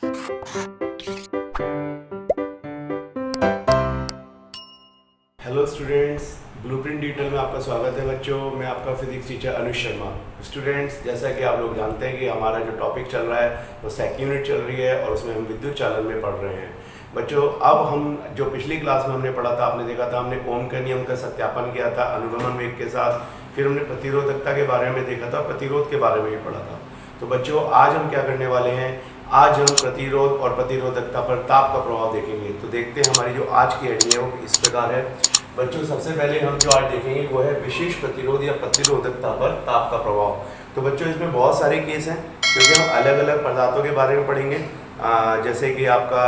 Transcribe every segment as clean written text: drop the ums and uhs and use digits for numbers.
Hello students, blueprint digital में आपका स्वागत है बच्चों। मैं आपका physics teacher Anuj Sharma. Students, जैसा कि आप लोग जानते हैं कि हमारा जो टॉपिक चल रहा है वो सेकंड यूनिट चल रही है और उसमें हम विद्युत चालन में पढ़ रहे हैं बच्चों। अब हम जो पिछली क्लास में हमने पढ़ा था, आपने देखा था, हमने ओम के नियम का सत्यापन किया था अनुगमन वेग के साथ। फिर हमने प्रतिरोधकता के बारे में देखा था, प्रतिरोध के बारे में भी पढ़ा था। तो बच्चों, आज हम क्या करने वाले हैं, आज हम प्रतिरोध और प्रतिरोधकता पर ताप का प्रभाव देखेंगे। तो देखते हैं हमारी जो आज की हेडिंग है वो इस प्रकार है बच्चों। सबसे पहले हम जो आज देखेंगे वो है विशेष प्रतिरोध या प्रतिरोधकता पर ताप का प्रभाव। तो बच्चों, इसमें बहुत सारे केस हैं क्योंकि हम अलग अलग पदार्थों के बारे में पढ़ेंगे, जैसे कि आपका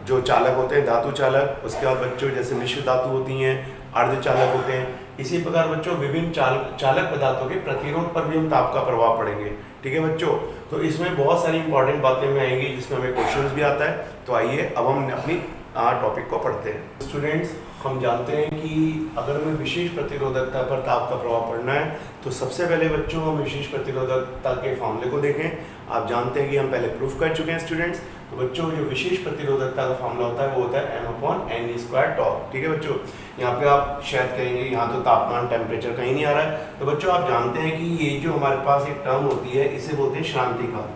जो चालक होते हैं धातु चालक, उसके बाद बच्चों जैसे मिश्र धातु होती हैं, अर्धचालक होते हैं। इसी प्रकार बच्चों विभिन्न चालक पदार्थों के प्रतिरोध पर भी हम ताप का प्रभाव पढ़ेंगे। ठीक है बच्चों, तो इसमें बहुत सारी इंपॉर्टेंट बातें में आएंगी जिसमें हमें क्वेश्चंस भी आता है। तो आइए अब हम अपनी टॉपिक को पढ़ते हैं। स्टूडेंट्स, हम जानते हैं कि अगर हमें विशेष प्रतिरोधकता पर ताप का प्रभाव पढ़ना है तो सबसे पहले बच्चों हम विशेष प्रतिरोधकता के फॉर्मूले को देखें। आप जानते हैं कि हम पहले प्रूफ कर चुके हैं स्टूडेंट्स। तो बच्चों जो विशेष प्रतिरोधकता का फॉर्मूला होता है वो होता है m/n² टॉर्क। ठीक है बच्चों, यहाँ पे आप शायद कहेंगे यहाँ तो तापमान टेम्परेचर कहीं नहीं आ रहा है। तो बच्चों आप जानते हैं कि ये जो हमारे पास एक टर्म होती है इसे बोलते हैं श्रांति काल।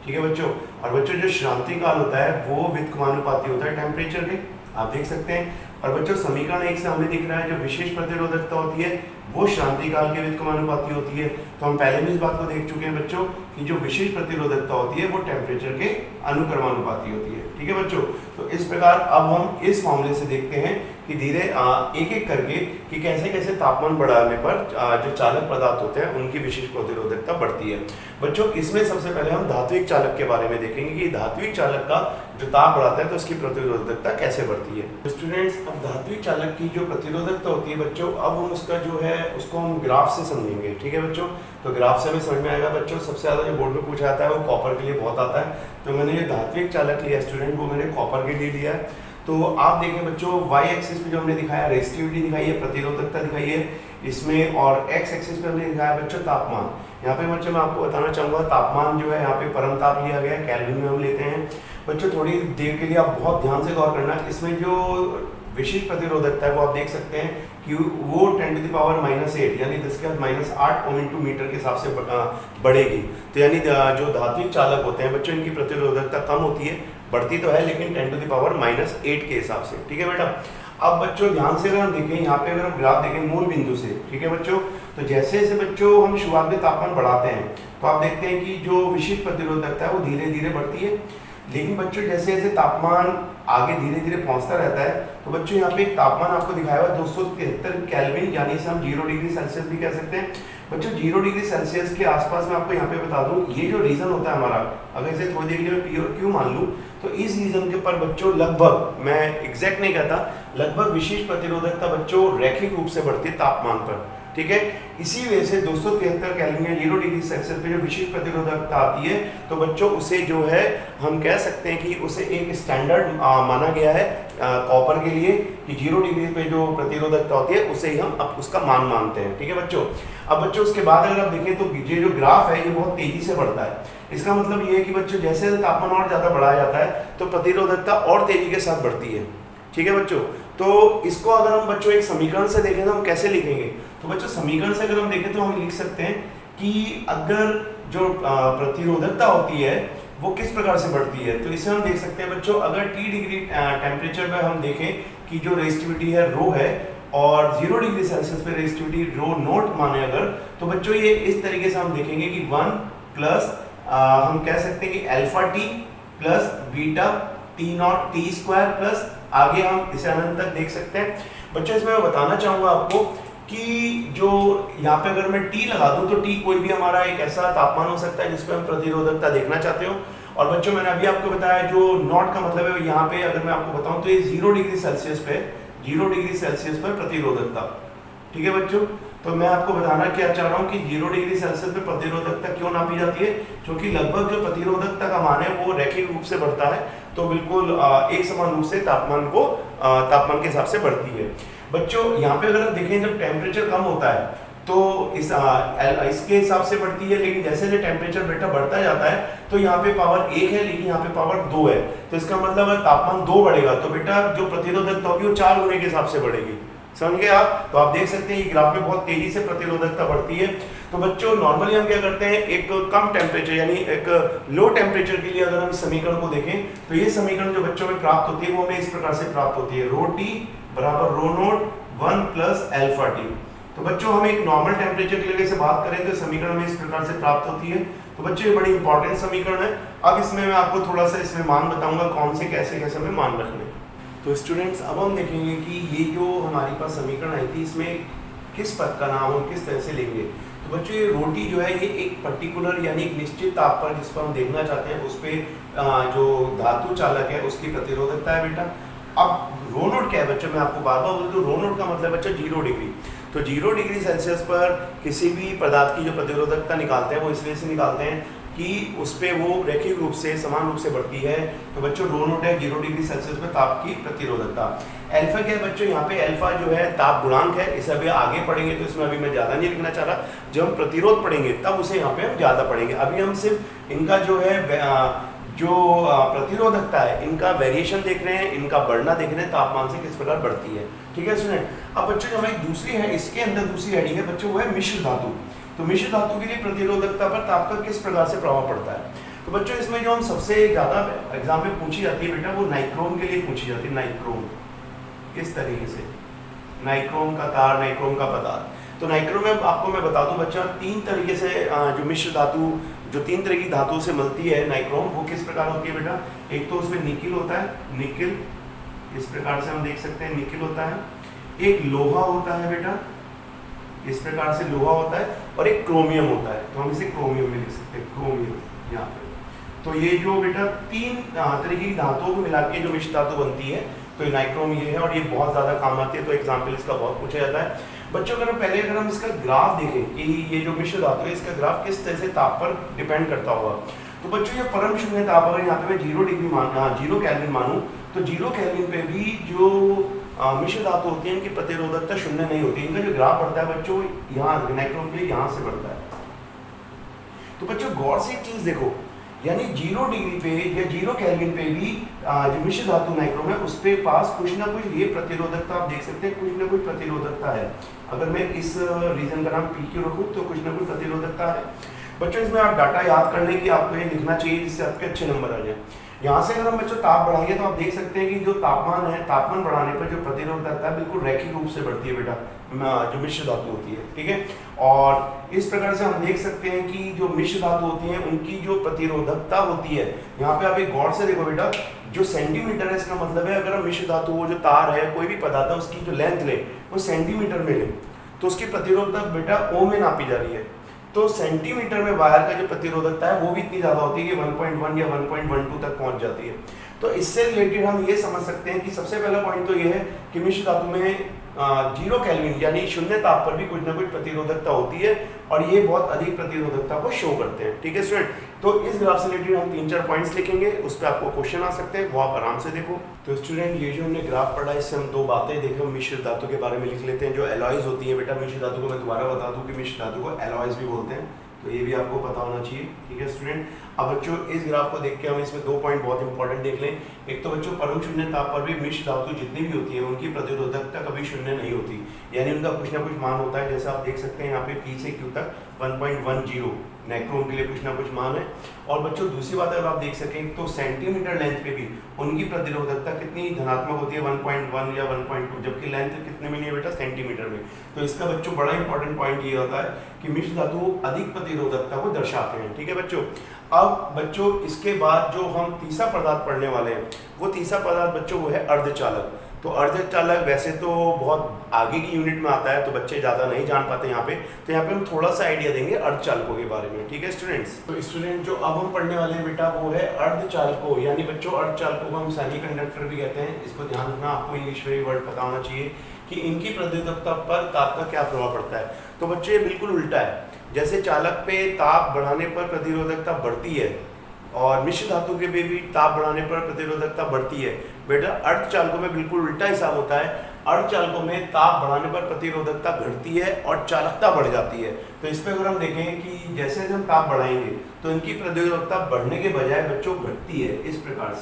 ठीक है बच्चों, और बच्चों जो श्रांति काल होता है वो व्युत्क्रमानुपाती होता है टेम्परेचर के, आप देख सकते हैं। और बच्चों समीकरण 1 से हमें दिख रहा है जो विशेष प्रतिरोधकता होती है वो श्रांति काल के व्युत्क्रमानुपाती होती है। तो हम पहले भी इस बात को देख चुके हैं बच्चों कि जो विशेष प्रतिरोधकता होती है वो टेम्परेचर के अनुक्रमानुपाती होती है। ठीक है बच्चों, तो इस प्रकार अब हम इस फॉर्मूले से देखते हैं कि धीरे एक एक करके कि कैसे कैसे तापमान बढ़ाने पर जो चालक पदार्थ होते हैं उनकी विशेष प्रतिरोधकता बढ़ती है। बच्चों इसमें सबसे पहले हम धात्विक चालक के बारे में देखेंगे कि धात्विक चालक का जो ताप बढ़ाता है तो उसकी प्रतिरोधकता कैसे बढ़ती है। तो स्टूडेंट्स, अब धात्विक चालक की जो प्रतिरोधकता होती है बच्चों, अब हम उसका जो है उसको हम ग्राफ से समझेंगे। ठीक है बच्चों, तो ग्राफ से हमें समझ में आएगा बच्चों। सबसे ज़्यादा जो बोर्ड में पूछा जाता है वो कॉपर के लिए बहुत आता है। तो मैंने ये धात्विक चालक लिया स्टूडेंट, वो मैंने कॉपर के लिए लिया है। तो आप देखें बच्चों, वाई एक्सिस पे जो हमने दिखाया रेजिस्टिविटी दिखाई है, प्रतिरोधकता दिखाई है इसमें, और एक्स एक्सिस पे हमने दिखाया बच्चों तापमान। यहाँ पे बच्चों मैं आपको बताना चाहूँगा तापमान जो है यहाँ पे परम ताप लिया गया है, केल्विन में हम लेते हैं। बच्चों थोड़ी देर के लिए आप बहुत ध्यान से गौर करना, इसमें जो विशेष प्रतिरोधकता है वो आप देख सकते हैं कि वो 10⁻⁻8 यानी 10⁻⁸ ओम मीटर के हिसाब से बढ़ेगी। तो यानी जो धात्विक चालक होते हैं बच्चों इनकी प्रतिरोधकता कम होती है, बढ़ती तो है लेकिन 10⁻⁸ के हिसाब से। ठीक है बेटा, अब बच्चों ध्यान से अगर हम देखें यहाँ पे, अगर हम ग्राफ देखें मूल बिंदु से, ठीक है बच्चों, तो जैसे जैसे बच्चों हम शुरुआत में तापमान बढ़ाते हैं तो आप देखते हैं कि जो विशेष प्रतिरोधकता है वो धीरे धीरे बढ़ती है। लेकिन बच्चों जैसे जैसे तापमान आगे धीरे धीरे पहुंचता रहता है तो बच्चों यहाँ पे एक तापमान आपको दिखाया हुआ 273 केल्विन, यानी इसे हम 0 डिग्री सेल्सियस भी कह सकते हैं। बच्चों 0 डिग्री सेल्सियस के आसपास मैं आपको यहाँ पे बता दूं, ये जो रीजन होता है हमारा, अगर इसे थोड़ी देर के लिए पी और क्यू मान लूँ तो इस रीजन के पर बच्चों लगभग, मैं एग्जैक्ट नहीं कहता, लगभग विशेष प्रतिरोधकता बच्चों रैखिक रूप से बढ़ती है तापमान पर। ठीक है, इसी वजह से 273 केल्विन या 0 डिग्री सेल्सियस पे जो विशेष प्रतिरोधकता आती है तो बच्चों उसे जो है हम कह सकते हैं कि उसे एक स्टैंडर्ड माना गया है कॉपर के लिए कि 0 डिग्री पे जो प्रतिरोधकता होती है उसे ही हम अब उसका मान मानते हैं। ठीक है बच्चों, अब बच्चों उसके बाद अगर आप देखें तो ये जो ग्राफ है ये बहुत तेजी से बढ़ता है। इसका मतलब ये है कि बच्चों जैसे जैसे तापमान और ज़्यादा बढ़ाया जाता है तो प्रतिरोधकता और तेजी के साथ बढ़ती है। ठीक है बच्चों, तो इसको अगर हम बच्चों एक समीकरण से देखें तो हम कैसे लिखेंगे, तो बच्चों समीकरण से अगर हम देखें तो हम लिख सकते हैं कि अगर जो प्रतिरोधकता होती है वो किस प्रकार से बढ़ती है, तो इसे हम देख सकते हैं बच्चों, अगर T डिग्री टेम्परेचर पे हम देखें कि जो रेजिस्टिविटी है रो है और 0 डिग्री सेल्सियस पे रेजिस्टिविटी रो नोट माने अगर, तो बच्चों ये इस तरीके से हम देखेंगे कि 1 प्लस हम कह सकते हैं कि alpha T plus beta T0 T square plus आगे हम इसे अनंत तक देख सकते हैं। बच्चों इसमें मैं बताना चाहूँगा आपको कि जो यहाँ पे अगर मैं T लगा दूँ तो T कोई भी हमारा एक ऐसा तापमान हो सकता है जिस पे हम प्रतिरोधकता देखना चाहते हो। और बच्चों मैंने अभी आपको बताया जो नॉट का मतलब है यहाँ पे अगर मैं आपको बताऊँ तो ये 0 डिग्री सेल्सियस पे, 0 डिग्री सेल्सियस पर प्रतिरोधकता। ठीक है बच्चों, तो मैं आपको बताना क्या चाह रहा हूँ कि 0 डिग्री सेल्सियस पे प्रतिरोधकता क्यों नापी जाती है, क्योंकि लगभग जो प्रतिरोधकता का मान है वो रैखिक रूप से बढ़ता है, तो बिल्कुल एक समान रूप से तापमान के हिसाब से बढ़ती है। बच्चों यहाँ पे अगर हम देखें जब टेम्परेचर कम होता है तो इसके हिसाब से बढ़ती है, लेकिन जैसे जैसे टेम्परेचर बेटा बढ़ता जाता है तो यहाँ पे पावर 1 है लेकिन यहाँ पे पावर 2 है। तो इसका मतलब अगर तापमान 2 बढ़ेगा तो बेटा जो प्रतिरोधकता होगी वो 4 होने के हिसाब से बढ़ेगी। समझ गए आप? तो आप देख सकते हैं ये ग्राफ में बहुत तेजी से प्रतिरोधकता बढ़ती है। तो बच्चों नॉर्मली हम क्या करते हैं, एक कम टेम्परेचर यानी एक लो टेम्परेचर के लिए अगर हम इस समीकरण को देखें तो ये समीकरण जो बच्चों में प्राप्त होती है वो हमें इस प्रकार से प्राप्त होती है, रो टी बराबर रो नोट 1 प्लस अल्फा टी। तो बच्चों हम एक नॉर्मल टेम्परेचर के लिए से बात करें तो समीकरण में इस प्रकार से प्राप्त होती है। तो बच्चों ये बड़ी इंपॉर्टेंट समीकरण है। अब इसमें मैं आपको थोड़ा सा इसमें मान बताऊंगा कौन से कैसे कैसे हमें मान रखने। तो स्टूडेंट्स अब हम देखेंगे कि ये जो हमारे पास समीकरण आई थी इसमें किस पद का नाम हम किस तरह से लेंगे। तो बच्चों ये रोटी जो है ये एक पर्टिकुलर यानी एक निश्चित ताप पर जिस पर हम देखना चाहते हैं उस पर जो धातु चालक है उसकी प्रतिरोधकता है बेटा। अब रो नोट क्या है बच्चों, मैं आपको बार बार बोल दूं, रो नोट का मतलब बच्चों 0 डिग्री। तो 0 डिग्री सेल्सियस पर किसी भी पदार्थ की जो प्रतिरोधकता निकालते हैं वो इसलिए से निकालते हैं कि उस पर वो रैखिक रूप से समान रूप से बढ़ती है। तो बच्चों रो नोट है 0 डिग्री सेल्सियस पर ताप की प्रतिरोधकता। अल्फा क्या है बच्चों, यहाँ पे अल्फा जो है ताप गुणांक है। इसे अभी आगे पढ़ेंगे तो इसमें अभी मैं ज़्यादा नहीं लिखना चाह रहा, जब हम प्रतिरोध पढ़ेंगे तब उसे यहाँ पे हम ज़्यादा पढ़ेंगे। अभी हम सिर्फ इनका जो है प्रतिरोधकता है इनका वेरिएशन देख रहे हैं, इनका बढ़ना देख रहे हैं, तापमान से किस प्रकार बढ़ती है। ठीक है स्टूडेंट। अब बच्चों जो हमारी दूसरी है इसके अंदर दूसरी हेडिंग है बच्चों वो है मिश्र धातु। तो मिश्र धातु के लिए प्रतिरोधकता पर ताप का किस प्रकार से प्रभाव पड़ता है। तो बच्चों इसमें जो हम सबसे ज्यादा एग्जाम में पूछी जाती है बेटा वो नाइक्रोम के लिए पूछी जाती है। नाइक्रोम इस तरीके से, नाइक्रोम का तार, नाइक्रोम का पदार्थ। तो नाइक्रोम में आपको मैं बता दूं बच्चा 3 तरीके से जो मिश्र धातु जो 3 तरह की धातुओं से मिलती है नाइक्रोम वो किस प्रकार होती है बेटा। एक तो उसमें निकिल होता है, निकिल इस प्रकार से हम देख सकते हैं निकिल होता है। एक लोहा होता है बेटा, इस प्रकार से लोहा होता है। और एक क्रोमियम होता है, तो हम इसे क्रोमियम में लिख सकते हैं, क्रोमियम यहाँ पे। तो ये जो बेटा 3 तरीके की धातुओं को मिला के जो मिश्र धातु बनती है तो ये नाइक्रोम ये है और ये बहुत ज़्यादा काम आती है। तो एग्जाम्पल इसका बहुत पूछा जाता है बच्चों। अगर हम इसका ग्राफ देखें कि ये जो मिश्र धातु है इसका ग्राफ किस तरह से ताप पर डिपेंड करता होगा। तो बच्चों ये परम शून्य ताप अगर यहाँ पे मैं 0 डिग्री 0 केल्विन मानूं तो 0 केल्विन पे भी जो मिश्र धातु होती है इनकी प्रतिरोधकता 0 नहीं होती। इनका जो ग्राफ बढ़ता है बच्चों यहाँ नाइक्रोम के लिए यहाँ से बढ़ता है। तो बच्चों गौर से एक चीज देखो, यानी 0 डिग्री पे या 0 केल्विन पे भी जो मिश्र धातु नाइक्रोम है उस पे पास कुछ ना कुछ ये प्रतिरोधकता आप देख सकते हैं, कुछ ना कुछ प्रतिरोधकता है। अगर मैं इस रीजन का नाम पी क्यू रखूं तो कुछ ना कुछ प्रतिरोधकता है। बच्चों इसमें आप डाटा याद कर लें कि आपको ये लिखना चाहिए जिससे आपके अच्छे नंबर आ जाए। यहाँ से अगर हम बच्चों ताप बढ़ाएंगे तो आप देख सकते हैं कि जो तापमान है, तापमान बढ़ाने पर जो प्रतिरोधकता है बिल्कुल रैखिक रूप से बढ़ती है बेटा, जो मिश्र धातु होती है। ठीक है। और इस प्रकार से हम देख सकते हैं कि जो मिश्र धातु होती है उनकी जो प्रतिरोधकता होती है, यहाँ पे आप एक गौर से देखो बेटा, जो सेंटीमीटर है इसका मतलब है अगर हम मिश्र धातु वो जो तार है कोई भी पदार्थ है उसकी जो लेंथ ले वो सेंटीमीटर में ले तो उसकी प्रतिरोधकता बेटा ओम में नापी जा रही है। तो सेंटीमीटर में वायर का जो प्रतिरोधकता है वो भी इतनी ज्यादा होती है कि 1.1 या 1.12 तक पहुंच जाती है। तो इससे रिलेटेड हम ये समझ सकते हैं कि सबसे पहला पॉइंट तो ये है कि मिश्र धातु में 0 केल्विन यानी शून्य ताप पर भी कुछ ना कुछ प्रतिरोधकता होती है और ये बहुत अधिक प्रतिरोधकता को शो करते हैं। ठीक है स्टूडेंट। तो इस ग्राफ से रिलेटेड हम 3-4 पॉइंट्स लिखेंगे, उस पर आपको क्वेश्चन आ सकते हैं, वो आप आराम से देखो। तो स्टूडेंट ये जो हमने ग्राफ पढ़ा इससे हम 2 बातें देखें, हम मिश्र धातु के बारे में लिख लेते हैं। जो एलॉयज होती है बेटा मिश्र धातु को मैं दोबारा बता दूं कि मिश्र धातु को एलॉयज भी बोलते हैं, तो ये भी आपको पता होना चाहिए। ठीक है स्टूडेंट। अब बच्चों इस ग्राफ को देख के हम इसमें 2 पॉइंट बहुत इंपॉर्टेंट देख लें। एक तो बच्चों परम शून्य ताप पर भी मिश्र धातु जितनी भी होती है उनकी प्रतिरोधकता कभी 0 नहीं होती, यानी उनका कुछ ना कुछ मान होता है। जैसे आप देख सकते हैं यहाँ पे P से Q तक 1.10 नाइक्रोम के लिए कुछ ना कुछ मान है। और बच्चों दूसरी बात अगर आप देख सकें तो सेंटीमीटर लेंथ पे भी उनकी प्रतिरोधकता कितनी धनात्मक होती है 1.1 या 1.2, जबकि लेंथ कितने में नहीं है बेटा सेंटीमीटर में। तो इसका बच्चों बड़ा इंपॉर्टेंट पॉइंट ये होता है कि मिश्र धातु अधिक प्रतिरोधकता को दर्शाते हैं। ठीक है बच्चों। अब बच्चों इसके बाद जो हम तीसरा पदार्थ पढ़ने वाले हैं वो तीसरा पदार्थ बच्चों वो है अर्धचालक। तो अर्धचालक वैसे तो बहुत आगे की यूनिट में आता है तो बच्चे ज़्यादा नहीं जान पाते यहाँ पे, तो यहाँ पे हम थोड़ा सा आइडिया देंगे अर्धचालकों के बारे में। ठीक है स्टूडेंट्स। तो स्टूडेंट जो अब हम पढ़ने वाले हैं बेटा वो है अर्धचालकों, यानी बच्चों अर्धचालकों को हम सेमीकंडक्टर भी कहते हैं। इसको ध्यान रखना, आपको इंग्लिश में वर्ड पता होना चाहिए कि इनकी प्रतिरोधकता पर ताप का क्या प्रभाव पड़ता है। तो बच्चों ये बिल्कुल उल्टा है, जैसे चालक पे ताप बढ़ाने पर प्रतिरोधकता बढ़ती है और मिश्र धातु के भी ताप बढ़ाने पर प्रतिरोधकता बढ़ती है, बेटा अर्धचालकों में बिल्कुल उल्टा हिसाब होता है। अर्धचालकों में ताप बढ़ाने पर प्रतिरोधकता घटती है और चालकता बढ़ जाती है। तो इस पे अगर हम देखें कि जैसे जैसे हम ताप बढ़ाएंगे तो इनकी प्रतिरोधकता बढ़ने के बजाय बच्चों घटती है। इस प्रकार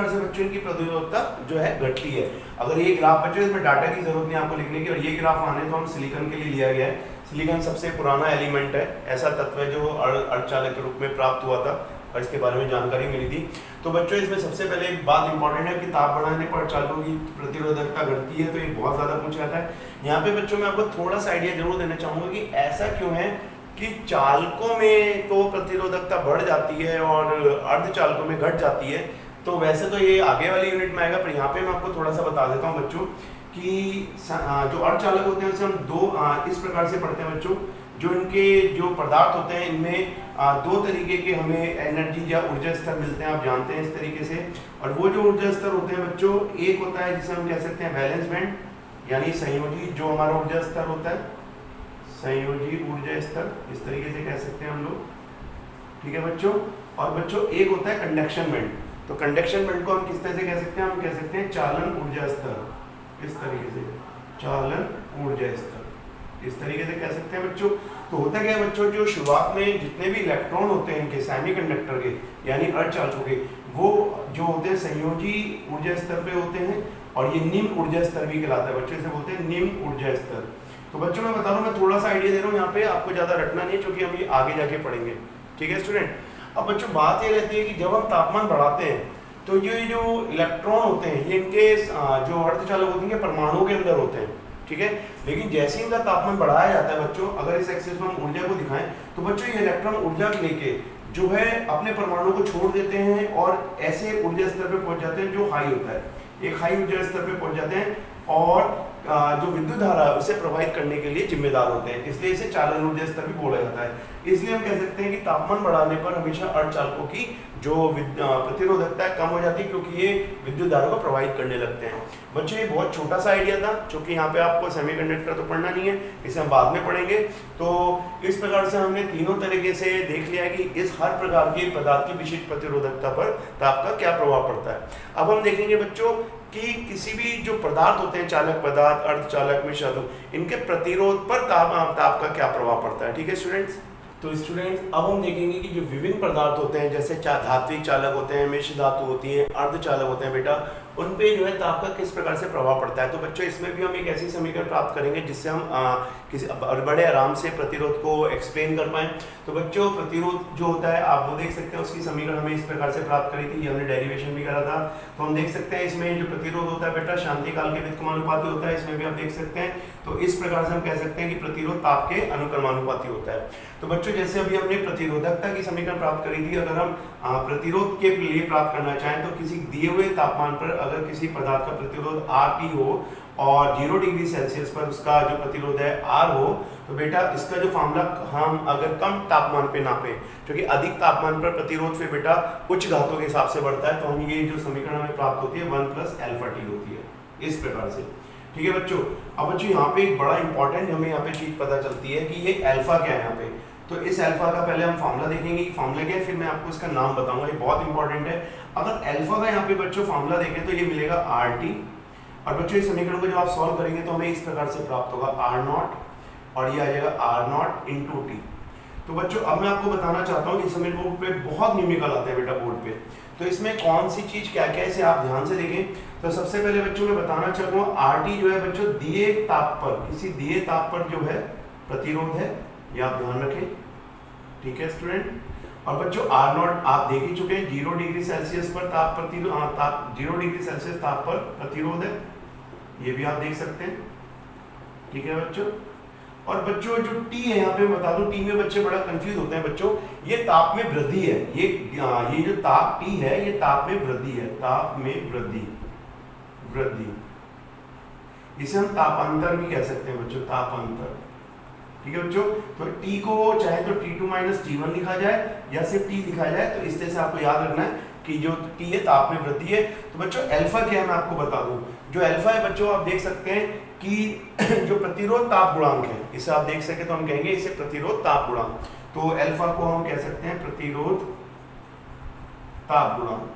से बच्चों इनकी प्रतिरोधकता जो है घटती है। अगर ये ग्राफ बच्चों, इसमें डाटा की जरूरत नहीं आपको लिखने की, और ये ग्राफ आने तो हम सिलिकॉन के लिए लिया गया है। सिलिकॉन सबसे पुराना एलिमेंट है, ऐसा तत्व है जो अर्धचालक के रूप में प्राप्त हुआ था और इसके बारे में जानकारी मिली थी। तो बच्चों इसमें सबसे पहले एक बात इंपॉर्टेंट है कि ताप बढ़ाने पर चालकों की प्रतिरोधकता घटती है, तो ये बहुत ज्यादा पूछा जाता है। यहाँ पे बच्चों मैं आपको थोड़ा सा आइडिया जरूर देना चाहूंगा कि ऐसा क्यों है कि चालकों में तो प्रतिरोधकता बढ़ जाती है और अर्धचालकों में घट जाती है। तो वैसे तो ये आगे वाली यूनिट में आएगा, पर यहाँ पे मैं आपको थोड़ा सा बता देता हूँ बच्चों कि जो अर्धचालक होते हैं उसे हम दो इस प्रकार से पढ़ते हैं बच्चों। जो इनके जो पदार्थ होते हैं इनमें दो तरीके के हमें एनर्जी या ऊर्जा स्तर मिलते हैं, आप जानते हैं इस तरीके से। और वो जो ऊर्जा स्तर होते हैं बच्चों, एक होता है जिसे हम कह सकते हैं वैलेंस बैंड यानी संयोजी जो हमारा ऊर्जा स्तर होता है, संयोजी ऊर्जा स्तर इस तरीके से कह सकते हैं हम लोग, ठीक है बच्चों। और बच्चों एक होता है कंडक्शन बैंड। तो कंडक्शन बैंड को हम किस तरह से कह सकते हैं, हम कह सकते हैं चालन ऊर्जा स्तर, इस तरीके से चालन ऊर्जा स्तर इस तरीके से कह सकते हैं बच्चों। तो होता क्या है बच्चों, जो शुरुआत में जितने भी इलेक्ट्रॉन होते हैं इनके सेमीकंडक्टर के यानी अर्धचालकों के, वो जो होते हैं संयोजी ऊर्जा स्तर पे होते हैं और ये निम्न ऊर्जा स्तर भी कहलाता है बच्चों, इसे बोलते हैं निम्न ऊर्जा स्तर। तो बच्चों मैं बता रहा हूँ, मैं थोड़ा सा आइडिया दे रहा हूँ यहाँ पे, आपको ज्यादा रटना नहीं क्योंकि हम ये आगे जाके पढ़ेंगे, ठीक है स्टूडेंट। अब बच्चों बात ये रहती है कि जब हम तापमान बढ़ाते हैं तो ये जो इलेक्ट्रॉन होते हैं ये इनके जो अर्धचालक होते हैं परमाणुओं के अंदर होते हैं, ठीक है। लेकिन जैसे इनका तापमान बढ़ाया जाता है बच्चों, अगर इस एक्सिस में हम ऊर्जा को दिखाएं तो बच्चों ये इलेक्ट्रॉन ऊर्जा लेके जो है अपने परमाणु को छोड़ देते हैं और ऐसे ऊर्जा स्तर पे पहुंच जाते हैं जो हाई होता है, एक हाई ऊर्जा स्तर पे पहुंच जाते हैं और जो विद्युत धारा है उसे प्रवाहित करने के लिए जिम्मेदार होते हैं, इसलिए इसे चालन ऊर्जा स्तर भी बोला जाता है। इसलिए हम कह सकते हैं कि तापमान बढ़ाने पर हमेशा अर्धचालकों की जो प्रतिरोधकता है कम हो जाती है क्योंकि ये विद्युत धारा को प्रवाहित करने लगते हैं। बच्चों ये बहुत छोटा सा आइडिया था क्योंकि यहाँ पे आपको सेमीकंडक्टर तो पढ़ना नहीं है, इसे हम बाद में पढ़ेंगे। तो इस प्रकार से हमने तीनों तरीके से देख लिया कि इस हर प्रकार के पदार्थ की विशिष्ट प्रतिरोधकता पर ताप का क्या प्रभाव पड़ता है। अब हम देखेंगे बच्चों कि किसी भी जो पदार्थ होते हैं, चालक पदार्थ, अर्धचालक, मिश्र, इनके प्रतिरोध पर ताप का क्या प्रभाव पड़ता है, ठीक है स्टूडेंट्स। तो स्टूडेंट्स अब हम देखेंगे कि जो विभिन्न पदार्थ होते हैं जैसे धात्विक चालक होते हैं, मिश्र धातु होती है, अर्धचालक होते हैं बेटा, उन पे जो है ताप का किस प्रकार से प्रभाव पड़ता है। तो बच्चों इसमें भी हम एक ऐसी समीकरण प्राप्त करेंगे जिससे हम किसी बड़े आराम से प्रतिरोध को एक्सप्लेन कर पाएं। तो बच्चों प्रतिरोध जो होता है आप वो देख सकते हैं, उसकी समीकरण हमें इस प्रकार से प्राप्त करी थी, हमने डेरिवेशन भी करा था। तो हम देख सकते हैं इसमें जो प्रतिरोध होता है बेटा शांति काल के व्युत्क्रमानुपाती होता है, इसमें भी आप देख सकते हैं। तो इस प्रकार से हम कह सकते हैं कि प्रतिरोध ताप के अनुक्रमानुपाती होता है। तो बच्चों जैसे अभी हमने प्रतिरोधकता की समीकरण प्राप्त करी थी, अगर हम प्रतिरोध के लिए प्राप्त करना चाहें तो किसी दिए हुए तापमान पर अगर किसी पदार्थ का प्रतिरोध RT हो और 0 डिग्री सेल्सियस पर उसका जो प्रतिरोध है R हो, तो बेटा इसका जो फॉर्मूला हम अगर कम तापमान पे नापे, क्योंकि अधिक तापमान पर प्रतिरोध फिर बेटा उच्च घातों के हिसाब से बढ़ता है, तो हम ये जो समीकरण हमें प्राप्त होती है 1 + αT होती है इस प्रकार से, ठीक है बच्चों। अब बच्चों यहाँ पे एक बड़ा इंपॉर्टेंट हमें यहाँ पे चीज पता चलती है कि ये अल्फा क्या है यहाँ पे। तो इस अल्फा का पहले हम फार्मूला देखेंगे, फार्मूला क्या है, फिर मैं आपको इसका नाम बताऊंगा, ये बहुत इंपॉर्टेंट है। अगर अल्फा का यहाँ पे बच्चों फार्मूला देखें तो ये मिलेगा RT, और बच्चों इस समीकरण को जब आप सॉल्व करेंगे तो हमें इस प्रकार से प्राप्त होगा R0 और ये आ जाएगा R0 × T। तो बच्चों अब मैं आपको बताना चाहता हूँ कि समीकरण पे बहुत न्यूमेरिकल आते हैं बेटा बोर्ड पे, तो इसमें कौन सी चीज क्या क्या है इसे आप ध्यान से देखें। तो सबसे पहले बच्चों मैं बताना चाहूँगा RT जो है बच्चों दिए ताप पर, किसी दिए ताप पर जो है प्रतिरोध है, ये आप ध्यान रखें, ठीक है स्टूडेंट। और बच्चों R0 आप देख ही चुके हैं, 0 डिग्री सेल्सियस पर ताप 0 डिग्री सेल्सियस ताप पर प्रतिरोध है, ये भी आप देख सकते हैं, ठीक है बच्चों। और बच्चों जो T है यहाँ पे बता दूं, T में बच्चे बड़ा कंफ्यूज होते हैं बच्चों, ये ताप में वृद्धि है, ये जो ताप T है ये ताप में वृद्धि है, ताप में वृद्धि, इसे हम तापांतर भी कह सकते हैं बच्चों, तापांतर, ठीक है बच्चों। तो T को चाहे तो T2 - T1 लिखा जाए या सिर्फ T लिखा जाए, तो इस तरह से आपको याद रखना है कि जो T है ताप में वृद्धि है। तो बच्चों अल्फा क्या है मैं आपको बता दूं, जो अल्फा है बच्चों आप देख सकते हैं कि जो प्रतिरोध ताप गुणांक है, इसे आप देख सके तो हम कहेंगे इसे प्रतिरोध ताप गुणांक। तो अल्फा को हम कह सकते हैं प्रतिरोध ताप गुणांक,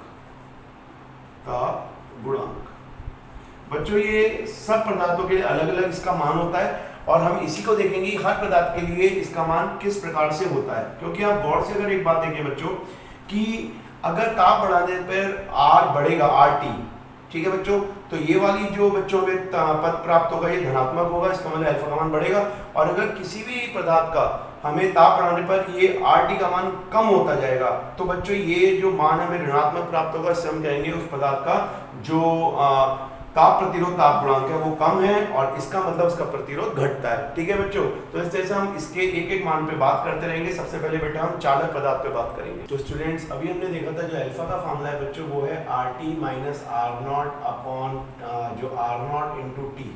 ताप गुणांक, बच्चों ये सब पदार्थों के लिए अलग अलग इसका मान होता है और हम इसी को देखेंगे हर पदार्थ के लिए इसका मान किस प्रकार से होता है। क्योंकि आप गौर से अगर एक बात देखें बच्चों कि अगर ताप बढ़ाने पर R बढ़ेगा RT, ठीक है बच्चों, तो ये वाली जो बच्चों में पद प्राप्त होगा ये धनात्मक होगा, इसका मतलब अल्फा का मान बढ़ेगा। और अगर किसी भी पदार्थ का हमें ताप बढ़ाने पर ये RT का मान कम होता जाएगा तो बच्चों ये जो मान हमें ऋणात्मक प्राप्त होगा, इससे हम कहेंगे उस पदार्थ का जो ताप प्रतिरोध ताप गुणांक है वो कम है और इसका मतलब उसका प्रतिरोध घटता है। ठीक है बच्चों, तो इस तरह से हम इसके एक एक मान पे बात करते रहेंगे। सबसे पहले बेटा हम चालक पदार्थ पे बात करेंगे। तो स्टूडेंट्स अभी हमने देखा था जो अल्फा का फॉर्मूला है बच्चों वो है RT माइनस R0 अपॉन जो R0 इंटू T।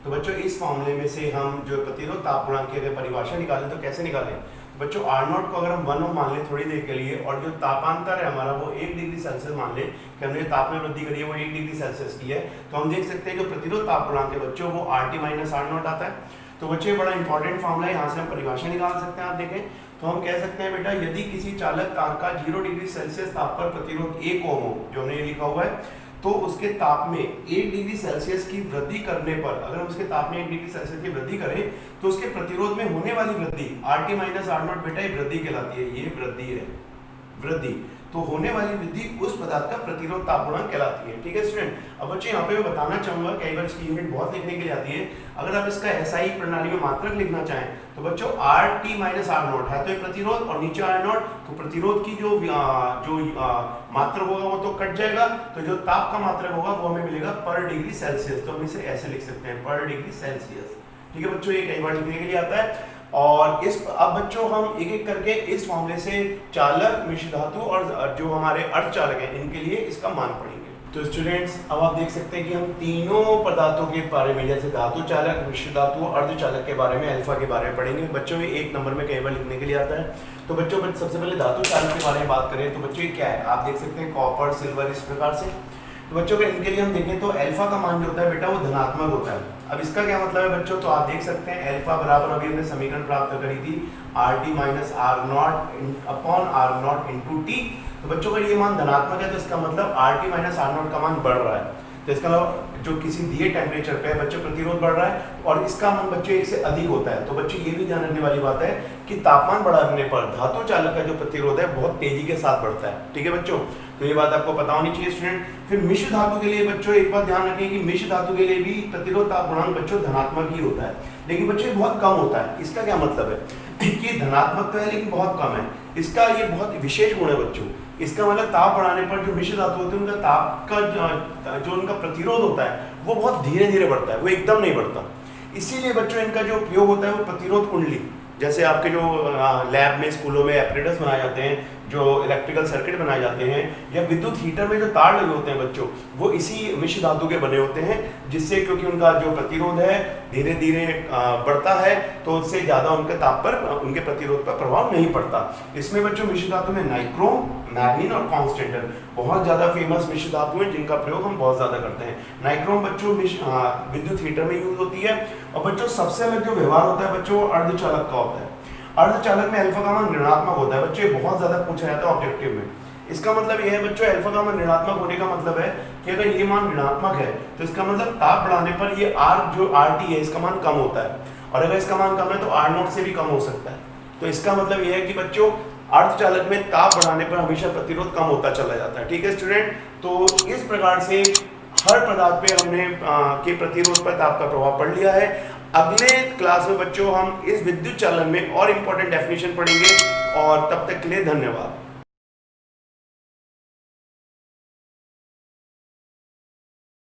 तो बच्चों इस फॉर्मूले में से हम जो प्रतिरोध ताप गुणांक की अगर परिभाषा निकालें तो कैसे निकालें? बच्चों R0 को अगर हम 1 ओम मान लें थोड़ी देर के लिए और जो तापांतर है हमारा वो 1 डिग्री सेल्सियस मान लें कि हमने ताप में वृद्धि करी है वो 1 डिग्री सेल्सियस की है, तो हम देख सकते हैं कि प्रतिरोध ताप गुणांक है बच्चों वो RT माइनस R0 आता है। तो बच्चों ये बड़ा इंपॉर्टेंट फॉर्मूला है, यहाँ से हम परिभाषा निकाल सकते हैं। आप देखें तो हम कह सकते हैं बेटा यदि किसी चालक तार का 0 डिग्री सेल्सियस ताप पर प्रतिरोध 1 ओम हो, जो हमने लिखा हुआ है, तो उसके ताप में 1 डिग्री सेल्सियस की वृद्धि करने पर अगर हम उसके ताप में 1 डिग्री सेल्सियस की वृद्धि करें तो उसके प्रतिरोध में होने वाली वृद्धि RT माइनस R0 बेटा ये वृद्धि कहलाती है। ये वृद्धि है, वृद्धि तो होने वाली वृद्धि उस पदार्थ का प्रतिरोध ताप गुणांक कहलाती है। ठीक है स्टूडेंट, अब बच्चे यहाँ पे मैं बताना चाहूंगा, कई बार इसकी यूनिट बहुत लिखने के लिए आती है, अगर आप इसका SI प्रणाली में मात्रक लिखना चाहें तो बच्चों RT माइनस R0 है तो ये प्रतिरोध और नीचे R0, तो प्रतिरोध की जो मात्रक होगा वो तो कट जाएगा, तो जो ताप का मात्रक होगा वो हमें मिलेगा पर डिग्री सेल्सियस। तो हम इसे ऐसे लिख सकते हैं पर डिग्री सेल्सियस। ठीक है बच्चों, ये कई बार लिखने के लिए आता है। और इस अब बच्चों हम एक एक करके इस फॉर्मूले से चालक, मिश्र धातु और जो हमारे अर्धचालक हैं इनके लिए इसका मान पढ़ेंगे। तो स्टूडेंट्स अब आप देख सकते हैं कि हम तीनों पदार्थों के बारे में जैसे धातु चालक, मिश्र धातु और अर्धचालक के बारे में, अल्फा के बारे में पढ़ेंगे। बच्चों में 1 नंबर में कई बार लिखने के लिए आता है। तो बच्चों सबसे पहले धातु चालक के बारे में बात करें तो बच्चों ये क्या है, आप देख सकते हैं कॉपर, सिल्वर, इस प्रकार से। तो बच्चों के इनके लिए हम देखें तो अल्फा का मान जो होता है बेटा वो धनात्मक होता है। अब इसका क्या मतलब है बच्चों, तो आप देख सकते हैं अल्फा बराबर अभी हमने समीकरण प्राप्त करी थी RT minus R0 upon R0 into T। तो बच्चों का ये मान धनात्मक है तो इसका मतलब RT माइनस R0 का मान बढ़ रहा है। तो इसका मतलब जो किसी दिए टेम्परेचर पे बच्चों प्रतिरोध बढ़ रहा है और इसका मान बच्चों 1 से अधिक होता है। तो बच्चों ये भी ध्यान रखने वाली बात है कि तापमान बढ़ाने पर धातु चालक का जो प्रतिरोध है बहुत तेजी के साथ बढ़ता है। ठीक है बच्चों, तो ये बात आपको पता होनी चाहिए स्टूडेंट। फिर मिश्र धातु के लिए बच्चों एक बात ध्यान रखें कि मिश्र धातु के लिए भी प्रतिरोध ताप गुणांक बच्चों धनात्मक ही होता है, लेकिन बच्चों बहुत कम होता है। इसका क्या मतलब है कि धनात्मक तो है लेकिन बहुत कम है। इसका ये बहुत विशेष गुण है बच्चों, इसका मतलब ताप बढ़ाने पर जो मिश्र धातु होते हैं उनका ताप का जो उनका प्रतिरोध होता है वो बहुत धीरे धीरे बढ़ता है, वो एकदम नहीं बढ़ता। इसीलिए बच्चों इनका जो उपयोग होता है वो प्रतिरोध कुंडली, जैसे आपके जो लैब में, स्कूलों में एपरेटस बनाए जाते हैं, जो इलेक्ट्रिकल सर्किट बनाए जाते हैं, या विद्युत हीटर में जो तार लगे होते हैं बच्चों, वो इसी मिश्र धातु के बने होते हैं, जिससे क्योंकि उनका जो प्रतिरोध है धीरे धीरे बढ़ता है तो उससे ज़्यादा उनके ताप पर, उनके प्रतिरोध पर प्रभाव नहीं पड़ता। इसमें बच्चों मिश्र धातु में नाइक्रोम, मैग्नीन और कॉन्स्टेंटर बहुत ज़्यादा फेमस मिश्र धातु हैं जिनका प्रयोग हम बहुत ज़्यादा करते हैं। नाइक्रोम बच्चों विद्युत हीटर में यूज होती है और बच्चों सबसे अलग जो व्यवहार होता है बच्चों अर्धचालक का होता है। अर्धचालक में अल्फा का मान ऋणात्मक होता है बच्चों, ये बहुत ज्यादा पूछा जाता है ऑब्जेक्टिव में। इसका मतलब ये है बच्चों अल्फा का मान ऋणात्मक होने का मतलब है कि अगर ये मान ऋणात्मक है तो इसका मतलब ताप बढ़ाने पर ये R जो RT है इसका मान कम होता है, और अगर इसका मान कम है तो R0 से भी कम हो सकता है। तो इसका मतलब ये है कि बच्चों अर्धचालक में ताप बढ़ाने पर हमेशा प्रतिरोध कम होता चला जाता है। ठीक है स्टूडेंट, तो इस प्रकार से हर पदार्थ पे हमने के प्रतिरोध पर ताप का प्रभाव पढ़ लिया है। अगले क्लास में बच्चों हम इस विद्युत चालन में और इम्पोर्टेंट डेफिनेशन पढ़ेंगे, और तब तक के लिए धन्यवाद।